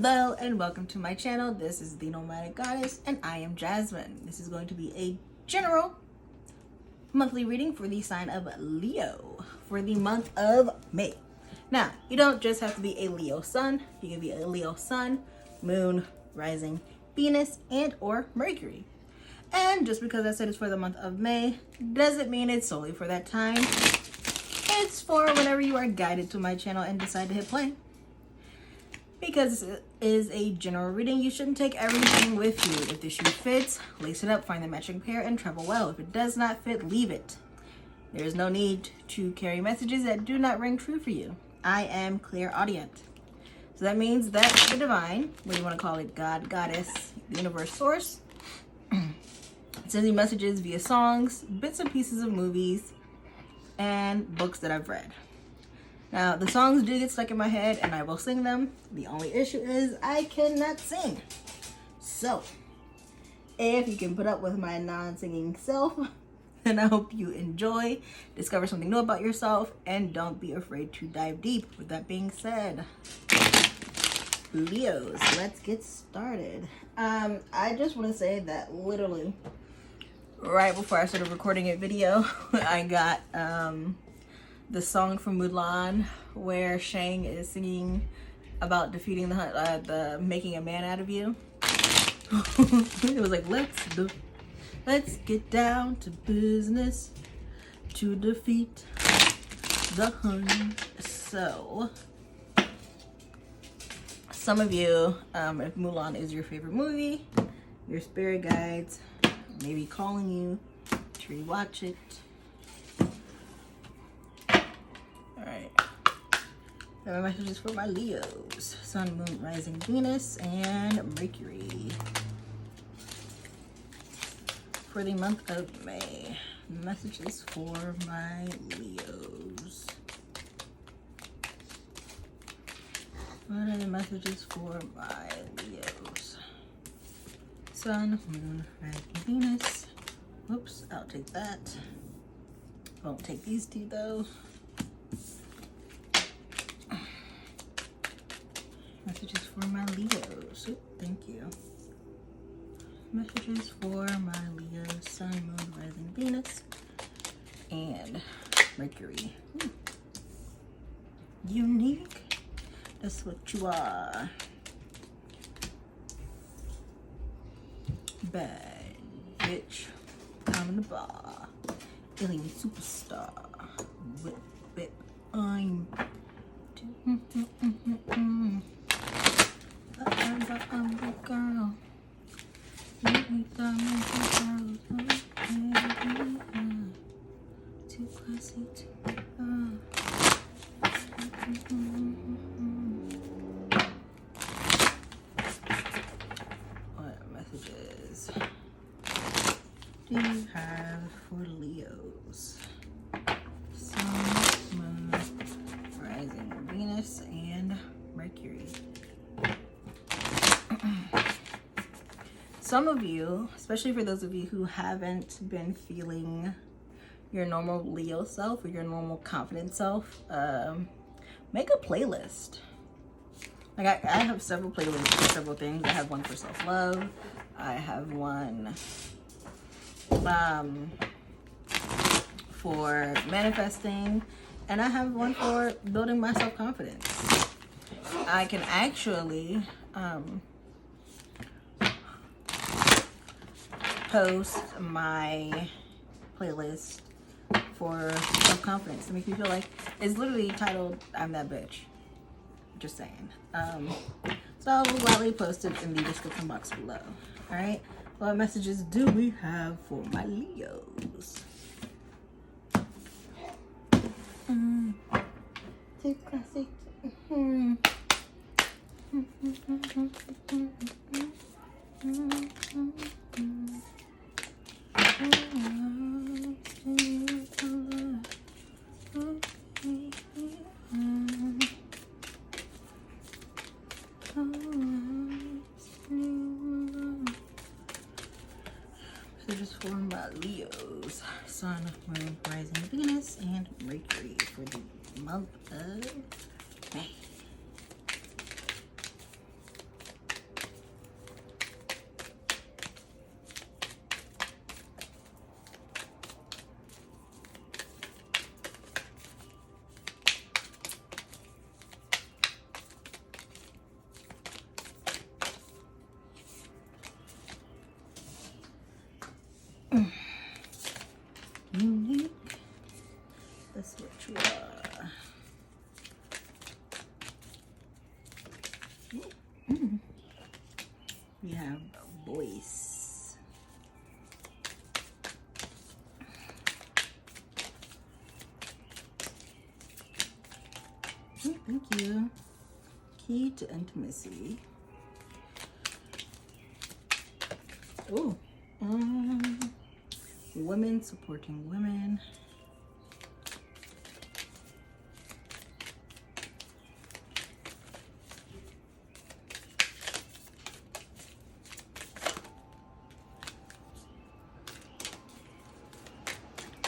Hello and welcome to my channel. This is the Nomadic Goddess and I am Jasmine. This is going to be a general monthly reading for the sign of Leo for the month of May. Now, you don't just have to be a Leo sun. You can be a Leo sun, moon, rising, Venus, and or Mercury. And just because I said it's for the month of May doesn't mean it's solely for that time. It's for whenever you are guided to my channel and decide to hit play. Because this is a general reading, you shouldn't take everything with you. If the shoe fits, lace it up, find the matching pair, and travel well. If it does not fit, leave it. There is no need to carry messages that do not ring true for you. I am clairaudient. So that means that the divine, whether you want to call it God, Goddess, the universe, source, sends you messages via songs, bits and pieces of movies, and books that I've read. Now, the songs do get stuck in my head and I will sing them. The only issue is I cannot sing. So, if you can put up with my non-singing self, then I hope you enjoy, discover something new about yourself, and don't be afraid to dive deep. With that being said, Leos, let's get started. I just want to say that literally right before I started recording a video, I got the song from Mulan where Shang is singing about defeating the making a man out of you. It was like, let's get down to business to defeat the Hun. So some of you, if Mulan is your favorite movie, your spirit guides may be calling you to rewatch it. My messages for my Leos, Sun, Moon, Rising, Venus, and Mercury for the month of May. Messages for my Leos. What are the messages for my Leos? Sun, Moon, Rising, Venus. Whoops, I'll take that. Won't take these two though. Messages for my Leos. Ooh, thank you. Messages for my Leos, Sun, Moon, Rising, Venus, and Mercury. Ooh. Unique. That's what you are. Bad bitch. I'm in the bar. Alien superstar. Whip. I'm. I'm the girl. Too classy, What messages do you have for Leos? Sun, Moon, Rising, Venus, and Mercury. Some of you, especially for those of you who haven't been feeling your normal Leo self or your normal confident self, make a playlist. Like I have several playlists for several things. I have one for self-love. I have one for manifesting, and I have one for building my self-confidence. I can actually post my playlist for self-confidence to make me feel like it's literally titled I'm That Bitch. Just saying. So I will gladly post it in the description box below. Alright? What messages do we have for my Leos? Too classic. Messages for my Leos, Sun, Moon, Rising, Venus, and Mercury for the month of May. That's what you are. We have voice. Thank you. Key to intimacy. Oh, women supporting women.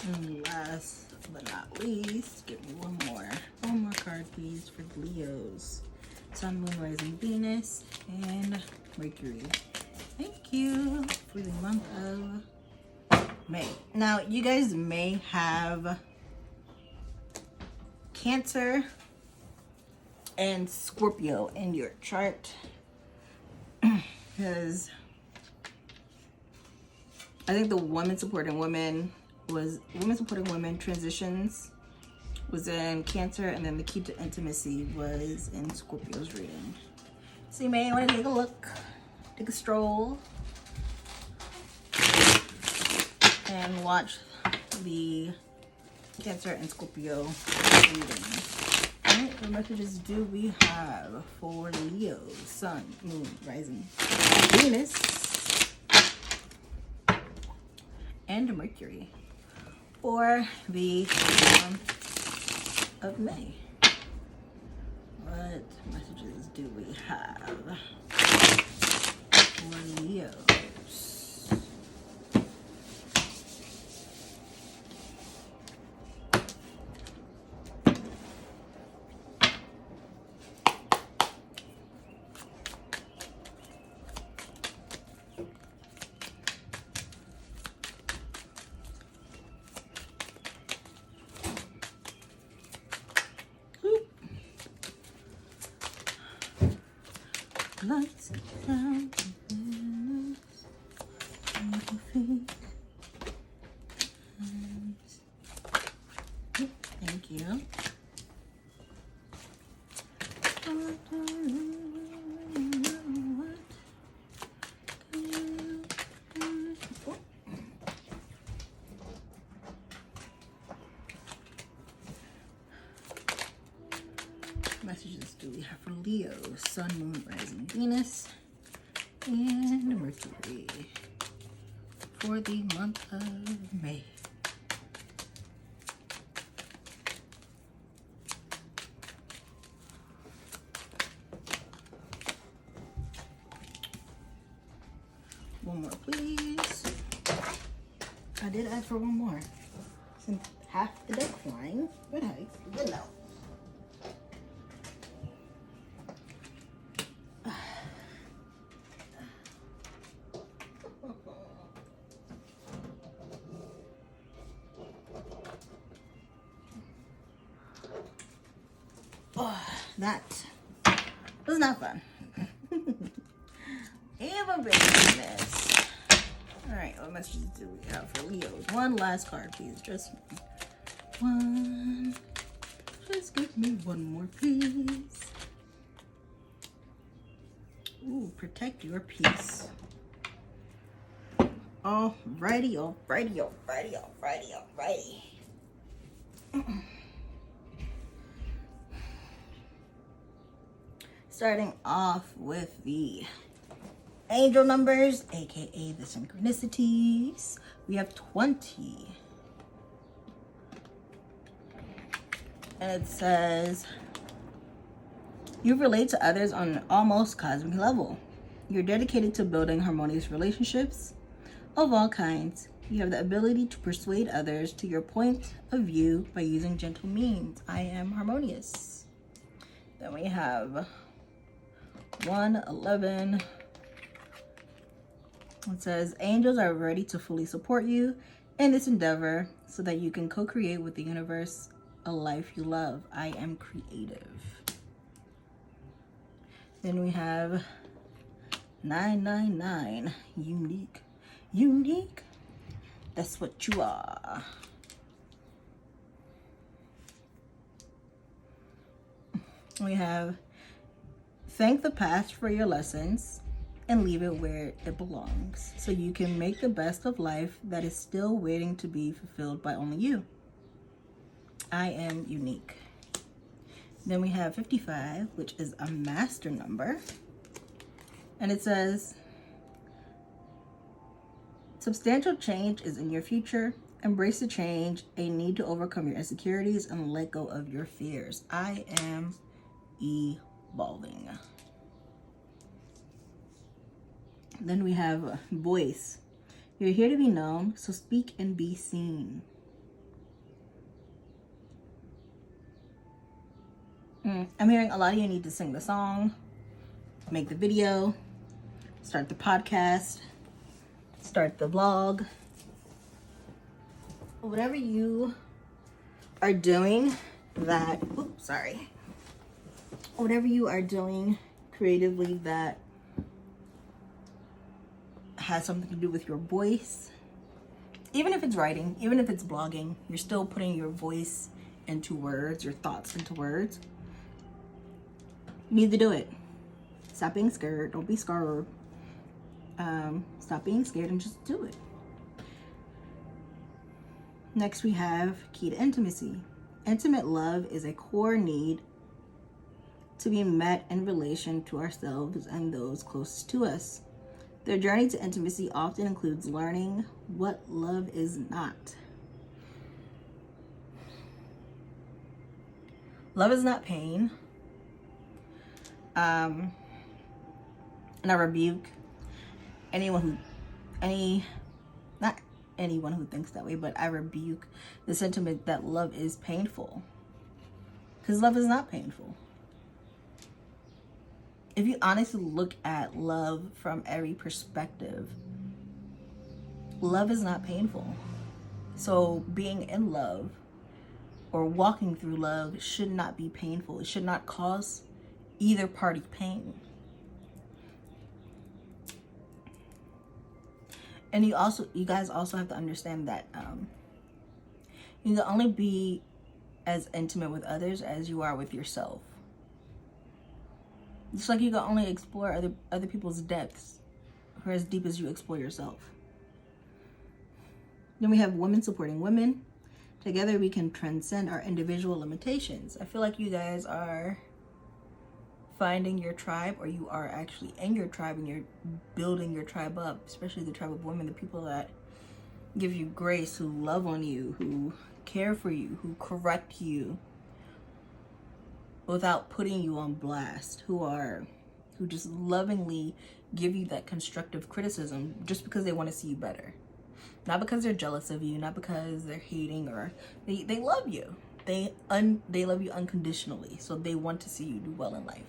And last but not least, give me one more card please for the Leos. Sun, Moon, Rising, Venus, and Mercury. Thank you for the month of May. Now, you guys may have Cancer and Scorpio in your chart because I think the women supporting women transitions was in Cancer, and then the key to intimacy was in Scorpio's reading. So you may want to take a look, take a stroll, and watch the Cancer and Scorpio reading. Alright, what messages do we have for Leo, Sun, Moon, Rising, Venus, and Mercury for the month of May? What messages do we have for Leos? Lights down. Thank you. Messages do we have for Leo, Sun, Moon, Rising, Venus, and Mercury for the month of May? One more, please. I did ask for one more. Since half the deck flying, but hey, good now. Oh, that was not fun. Ava business. Alright, what messages do we have for Leos? One last card, please. Just one. Just give me one more, please. Ooh, protect your peace. Alrighty, alrighty, alrighty, alrighty, alrighty. Starting off with the angel numbers, aka the synchronicities. We have 20. And it says, you relate to others on an almost cosmic level. You're dedicated to building harmonious relationships of all kinds. You have the ability to persuade others to your point of view by using gentle means. I am harmonious. Then we have 111. It says, angels are ready to fully support you in this endeavor so that you can co-create with the universe a life you love. I am creative. Then we have 999. Unique. Unique. That's what you are. We have thank the past for your lessons and leave it where it belongs so you can make the best of life that is still waiting to be fulfilled by only you. I am unique. Then we have 55, which is a master number. And it says, substantial change is in your future. Embrace the change, a need to overcome your insecurities and let go of your fears. I am evolving. Then we have voice. You're here to be known, so speak and be seen. I'm hearing a lot of you need to sing the song, make the video, start the podcast, start the vlog. Whatever you are doing that, whatever you are doing creatively that has something to do with your voice, even if it's writing, even if it's blogging, you're still putting your voice into words, your thoughts into words. You need to do it. Stop being scared. Don't be scared. Stop being scared and just do it. Next we have key to intimacy. Intimate love is a core need to be met in relation to ourselves and those closest to us. Their journey to intimacy often includes learning what love is not. Love is not pain. And I rebuke not anyone who thinks that way, but I rebuke the sentiment that love is painful. Because love is not painful. If you honestly look at love from every perspective, love is not painful. So being in love or walking through love should not be painful. It should not cause either party pain. And you guys also have to understand that you can only be as intimate with others as you are with yourself. Just like you can only explore other people's depths or as deep as you explore yourself. Then we have women supporting women. Together we can transcend our individual limitations. I feel like you guys are finding your tribe, or you are actually in your tribe and you're building your tribe up, especially the tribe of women, the people that give you grace, who love on you, who care for you, who correct you without putting you on blast, who just lovingly give you that constructive criticism just because they want to see you better. Not because they're jealous of you, not because they're hating, or they love you. They love you unconditionally, so they want to see you do well in life.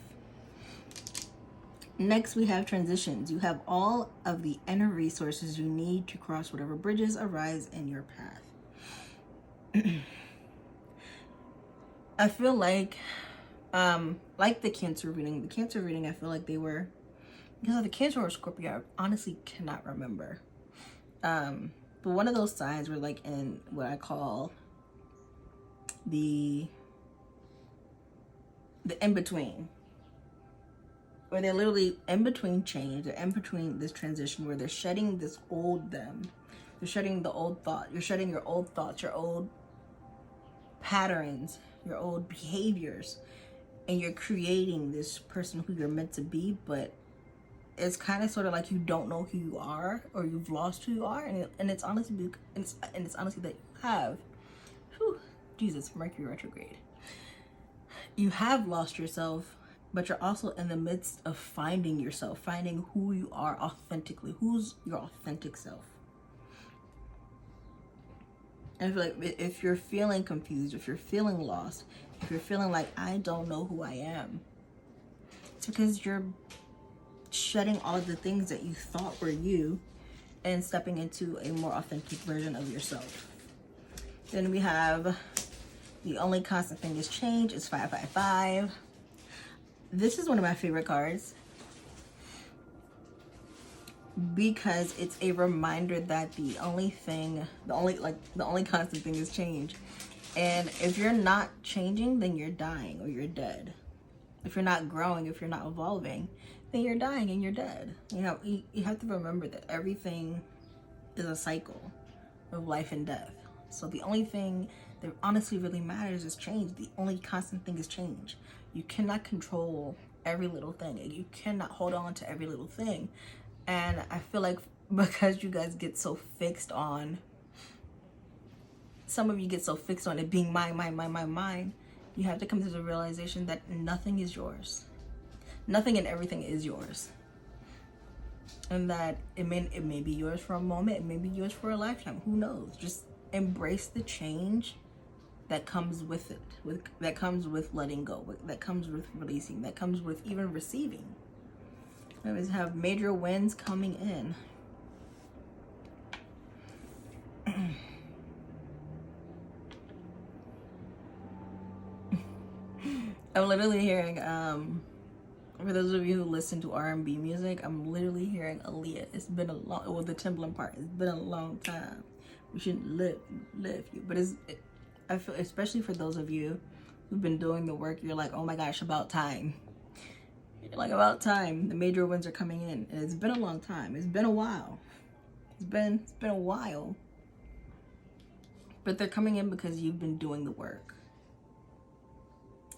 Next, we have transitions. You have all of the inner resources you need to cross whatever bridges arise in your path. I feel like the Cancer reading. The Cancer reading, I feel like they were, because the Cancer or Scorpio, I honestly cannot remember. But one of those signs were like in what I call the in-between. Where they're literally in between change, they're in between this transition where they're shedding this old them. They're shedding the old thought. You're shedding your old thoughts, your old patterns, your old behaviors. And you're creating this person who you're meant to be, but it's kind of sort of like you don't know who you are, or you've lost who you are, and it's honestly that you have. Jesus, Mercury retrograde. You have lost yourself, but you're also in the midst of finding yourself, finding who you are authentically. Who's your authentic self? And I feel like if you're feeling confused, if you're feeling lost, if you're feeling like I don't know who I am, it's because you're shedding all the things that you thought were you and stepping into a more authentic version of yourself. Then we have the only constant thing is change. It's 555. This is one of my favorite cards because it's a reminder that the only constant thing is change. And if you're not changing, then you're dying or you're dead. if you're not growing, if you're not evolving, then you're dying and you're dead. You know, you have to remember that everything is a cycle of life and death. So the only thing that honestly really matters is change. The only constant thing is change. You cannot control every little thing. You cannot hold on to every little thing. And I feel like because you guys get so fixed on, some of you get so fixed on it being mine, you have to come to the realization that nothing is yours. Nothing and everything is yours. And that it may be yours for a moment, it may be yours for a lifetime. Who knows? Just embrace the change that comes with it, that comes with letting go, that comes with releasing, that comes with even receiving. I always have major winds coming in. I'm literally hearing, for those of you who listen to R&B music, I'm literally hearing Aaliyah. It's been a long, well, the Timbaland part, it's been a long time. We shouldn't live you. But I feel, especially for those of you who've been doing the work, you're like, oh my gosh, about time. You're like, about time. The major winds are coming in. And it's been a long time. It's been a while. It's been a while. But they're coming in because you've been doing the work.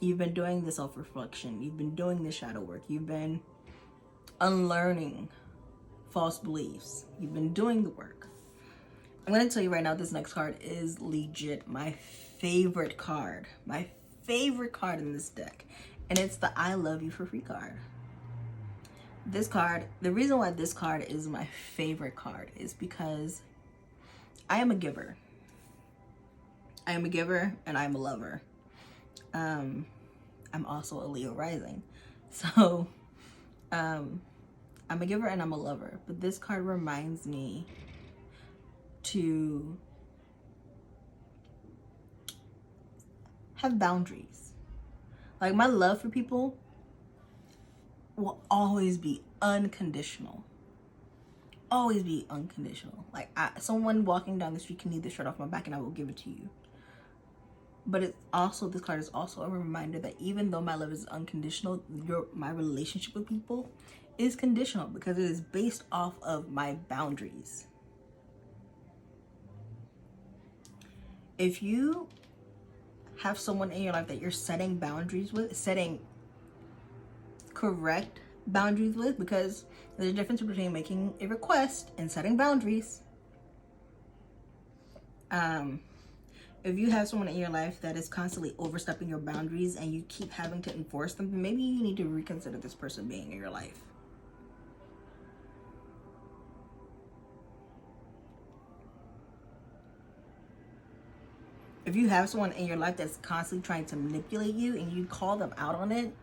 You've been doing the self-reflection. You've been doing the shadow work. You've been unlearning false beliefs. You've been doing the work. I'm going to tell you right now, this next card is legit my favorite card. My favorite card in this deck. And it's the I Love You for Free card. This card, the reason why this card is my favorite card is because I am a giver. I am a giver and I'm a lover. I'm also a Leo rising. So, I'm a giver and I'm a lover. But this card reminds me to have boundaries. Like, my love for people will always be unconditional. Always be unconditional. Like, someone walking down the street can need the shirt off my back and I will give it to you. But it's also, this card is also a reminder that even though my love is unconditional, my relationship with people is conditional because it is based off of my boundaries. If you have someone in your life that you're setting boundaries with, setting correct boundaries with, because there's a difference between making a request and setting boundaries. If you have someone in your life that is constantly overstepping your boundaries and you keep having to enforce them, then maybe you need to reconsider this person being in your life. If you have someone in your life that's constantly trying to manipulate you and you call them out on it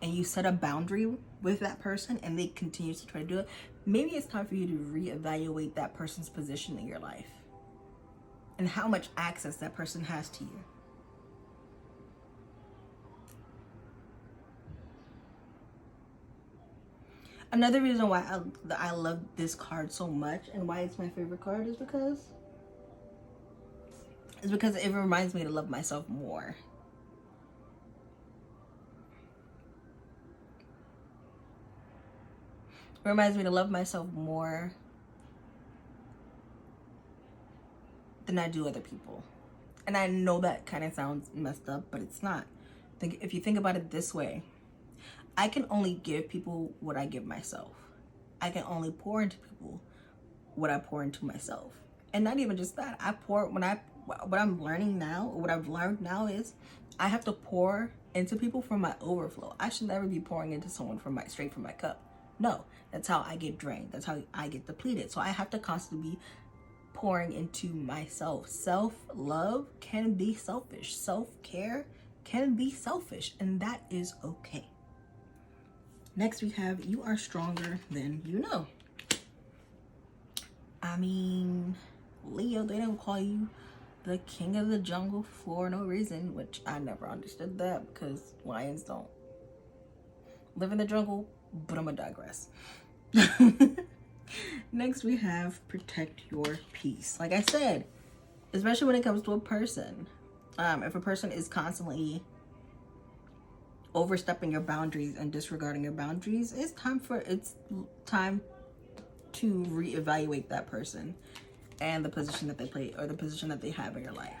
and you set a boundary with that person and they continue to try to do it, maybe it's time for you to reevaluate that person's position in your life and how much access that person has to you. Another reason why I love this card so much and why it's my favorite card is because it reminds me to love myself more. It reminds me to love myself more than I do other people. And I know that kind of sounds messed up, but it's not. If you think about it this way, I can only give people what I give myself. I can only pour into people what I pour into myself. And not even just that. What I'm learning now, or what I've learned now is I have to pour into people from my overflow. I should never be pouring into someone straight from my cup. No, that's how I get drained. That's how I get depleted. So I have to constantly be pouring into myself. Self-love can be selfish. Self-care can be selfish, and that is okay. Next we have, you are stronger than you know. I mean, Leo, they don't call you the king of the jungle for no reason, which I never understood that because lions don't live in the jungle, but I'm gonna digress. Next we have protect your peace. Like I said, especially when it comes to a person, if a person is constantly overstepping your boundaries and disregarding your boundaries, it's time to reevaluate that person and the position that they play or the position that they have in your life.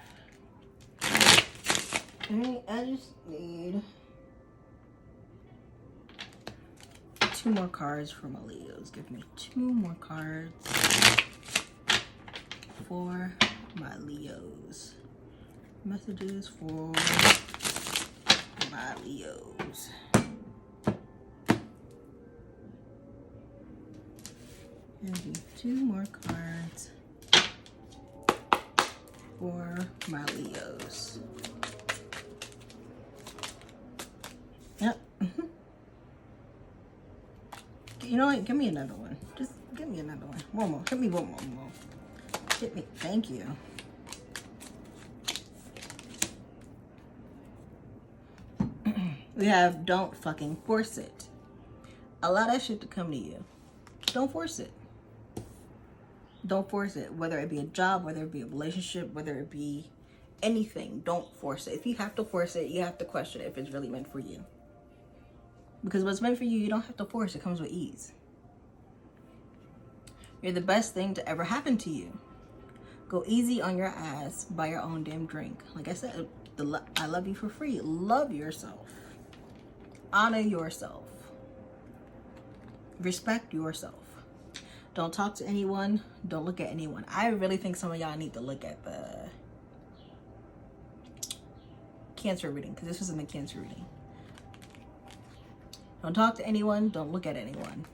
Alright, I just need 2 more cards for my Leos. Give me 2 more cards for my Leos. Messages for my Leos. Give me 2 more cards for my Leos. Yep. You know what? Give me another one. Just give me another one. One more. Hit me one more. Hit me. Thank you. We have don't fucking force it. Allow that shit to come to you. Don't force it. Don't force it. Whether it be a job, whether it be a relationship, whether it be anything, don't force it. If you have to force it, you have to question if it's really meant for you. Because what's meant for you, you don't have to force. It comes with ease. You're the best thing to ever happen to you. Go easy on your ass. Buy your own damn drink. Like I said, I love you for free. Love yourself. Honor yourself. Respect yourself. Don't talk to anyone. Don't look at anyone. I really think some of y'all need to look at the Cancer reading, because this was in the Cancer reading. Don't talk to anyone. Don't look at anyone.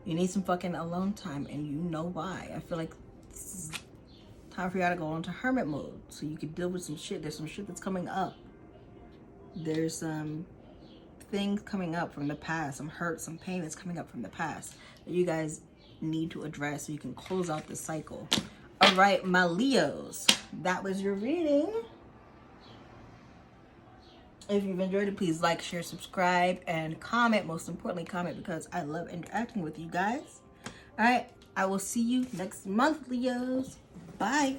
You need some fucking alone time, and you know why. I feel like this is time for y'all to go into hermit mode so you can deal with some shit. There's some shit that's coming up. There's some things coming up from the past, some hurt, some pain that's coming up from the past that you guys need to address so you can close out the cycle. All right, my Leos, that was your reading. If you've enjoyed it, please like, share, subscribe, and comment. Most importantly, comment, because I love interacting with you guys. All right, I will see you next month, Leos. Bye.